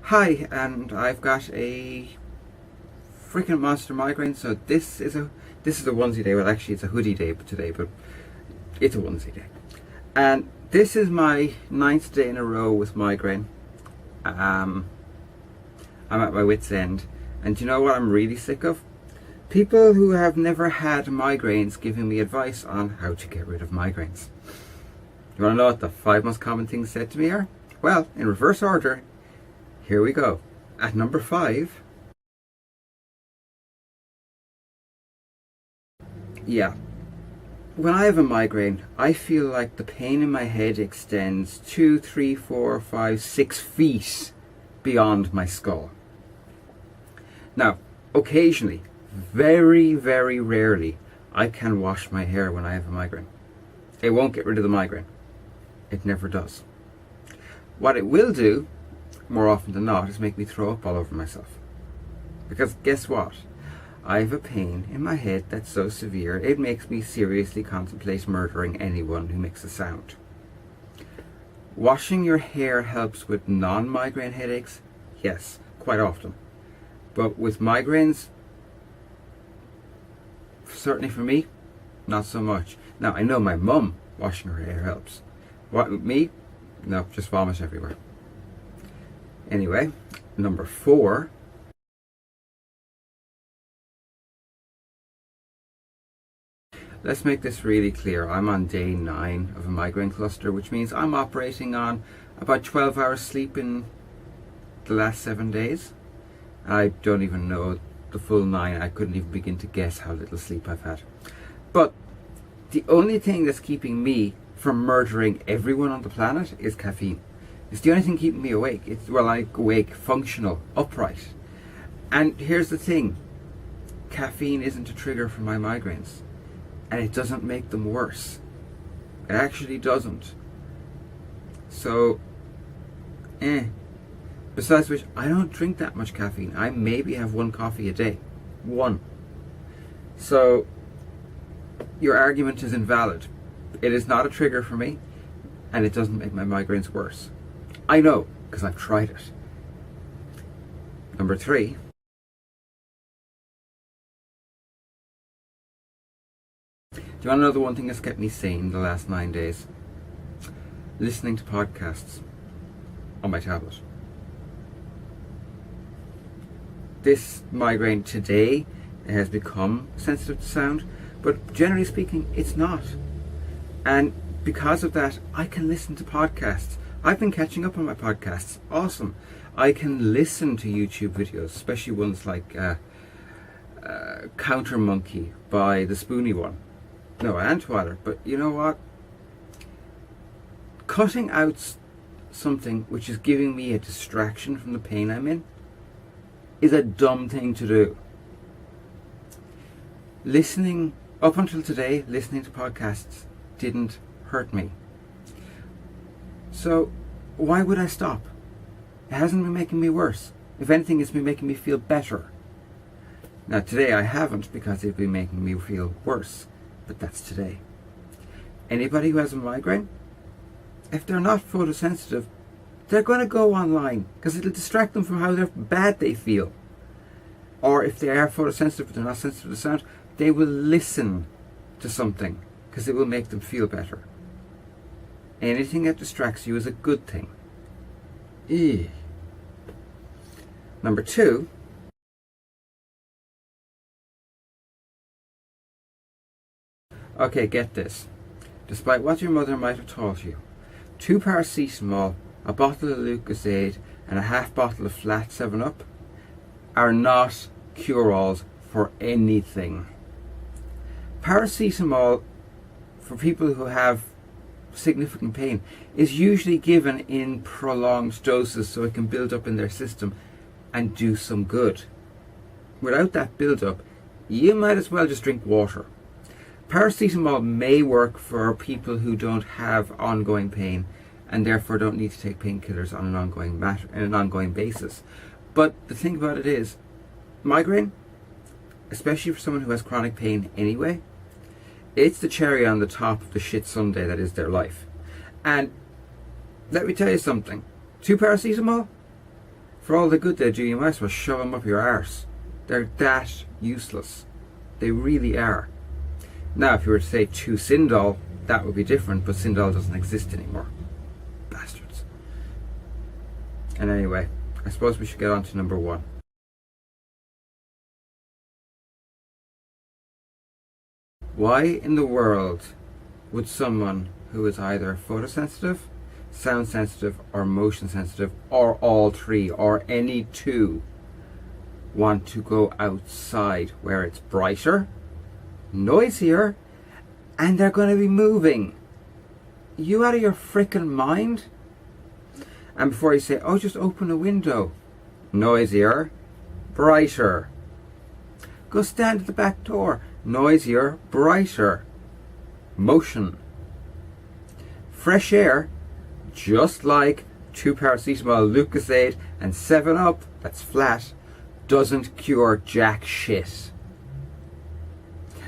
Hi, and I've got a freaking monster migraine. So this is a onesie day. Well, actually, it's a hoodie day today, but it's a onesie day. And this is my ninth day in a row with migraine. I'm at my wit's end, and do you know what I'm really sick of? People who have never had migraines giving me advice on how to get rid of migraines. You want to know what the 5 most common things said to me are? Well, in reverse order. Here we go. At number 5, yeah, when I have a migraine, I feel like the pain in my head extends 2, 3, 4, 5, 6 feet beyond my skull. Now, occasionally, very, very rarely, I can wash my hair when I have a migraine. It won't get rid of the migraine. It never does. What it will do, more often than not, is make me throw up all over myself. Because guess what? I have a pain in my head that's so severe it makes me seriously contemplate murdering anyone who makes a sound. Washing your hair helps with non-migraine headaches? Yes, quite often. But with migraines, certainly for me, not so much. Now, I know my mum washing her hair helps. What with me? No, just vomit everywhere. Anyway, number 4. Let's make this really clear. I'm on day 9 of a migraine cluster, which means I'm operating on about 12 hours sleep in the last 7 days. I don't even know the full 9. I couldn't even begin to guess how little sleep I've had. But the only thing that's keeping me from murdering everyone on the planet is caffeine. It's the only thing keeping me awake. I'm awake, functional, upright. And here's the thing. Caffeine isn't a trigger for my migraines. And it doesn't make them worse. It actually doesn't. So, Besides which, I don't drink that much caffeine. I maybe have 1 coffee a day. 1. So, your argument is invalid. It is not a trigger for me, and it doesn't make my migraines worse. I know, because I've tried it. Number 3. Do you want to know the one thing that's kept me sane the last 9 days? Listening to podcasts on my tablet. This migraine today has become sensitive to sound, but generally speaking, it's not. And because of that, I can listen to podcasts. I've been catching up on my podcasts. Awesome. I can listen to YouTube videos, especially ones like Counter Monkey by the Spoony one. No, Antwaller. But you know what? Cutting out something which is giving me a distraction from the pain I'm in is a dumb thing to do. Up until today, listening to podcasts didn't hurt me. So why would I stop? It hasn't been making me worse. If anything, it's been making me feel better. Now today I haven't, because it's been making me feel worse. But that's today. Anybody who has a migraine, if they're not photosensitive, they're going to go online because it'll distract them from how bad they feel. Or if they are photosensitive but they're not sensitive to sound, they will listen to something because it will make them feel better. Anything that distracts you is a good thing. Number 2. Okay, get this. Despite what your mother might have taught you, 2 Paracetamol, a bottle of Lucozade, and a half bottle of flat 7-Up are not cure-alls for anything. Paracetamol, for people who have significant pain, is usually given in prolonged doses so it can build up in their system and do some good. Without that build-up, you might as well just drink water. Paracetamol may work for people who don't have ongoing pain and therefore don't need to take painkillers on an ongoing basis. But the thing about it is, migraine, especially for someone who has chronic pain anyway, it's the cherry on the top of the shit sundae that is their life. And let me tell you something. 2 Paracetamol For all the good they do, you might as well shove them up your arse. They're that useless. They really are. Now, if you were to say chew Sindol, that would be different, but Sindol doesn't exist anymore. Bastards. And anyway, I suppose we should get on to number 1. Why in the world would someone who is either photosensitive, sound sensitive, or motion sensitive, or all 3, or any 2, want to go outside where it's brighter, noisier, and they're going to be moving? You out of your frickin' mind? And before you say, oh, just open a window, noisier, brighter. Go stand at the back door, noisier, brighter. Motion. Fresh air, just like 2 Paracetamol, Lucozade, and 7-Up, that's flat, doesn't cure jack shit.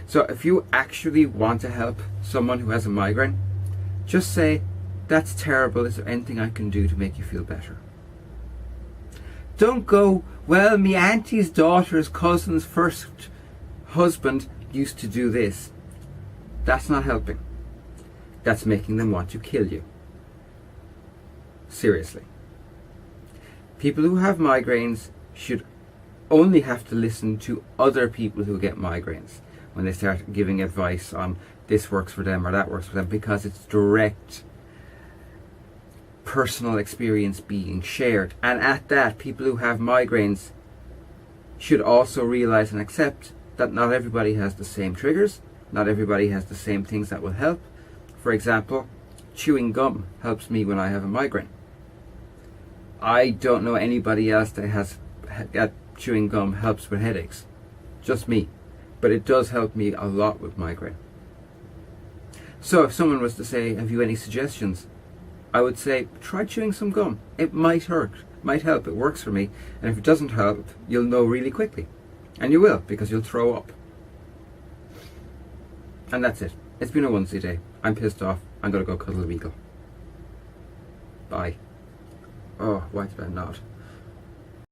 So if you actually want to help someone who has a migraine, just say, that's terrible, is there anything I can do to make you feel better? Don't go, well, me auntie's daughter's cousin's first husband used to do this. That's not helping. That's making them want to kill you. Seriously. People who have migraines should only have to listen to other people who get migraines when they start giving advice on this works for them or that works for them, because it's direct personal experience being shared. And at that, people who have migraines should also realize and accept that not everybody has the same triggers, not everybody has the same things that will help. For example, chewing gum helps me when I have a migraine. I don't know anybody else that chewing gum helps with headaches. Just me. But it does help me a lot with migraine. So if someone was to say, have you any suggestions? I would say, try chewing some gum. It might hurt, might help, it works for me. And if it doesn't help, you'll know really quickly. And you will, because you'll throw up. And that's it. It's been a Onesie day. I'm pissed off. I'm going to go cuddle a beagle. Bye. Oh, why did I not?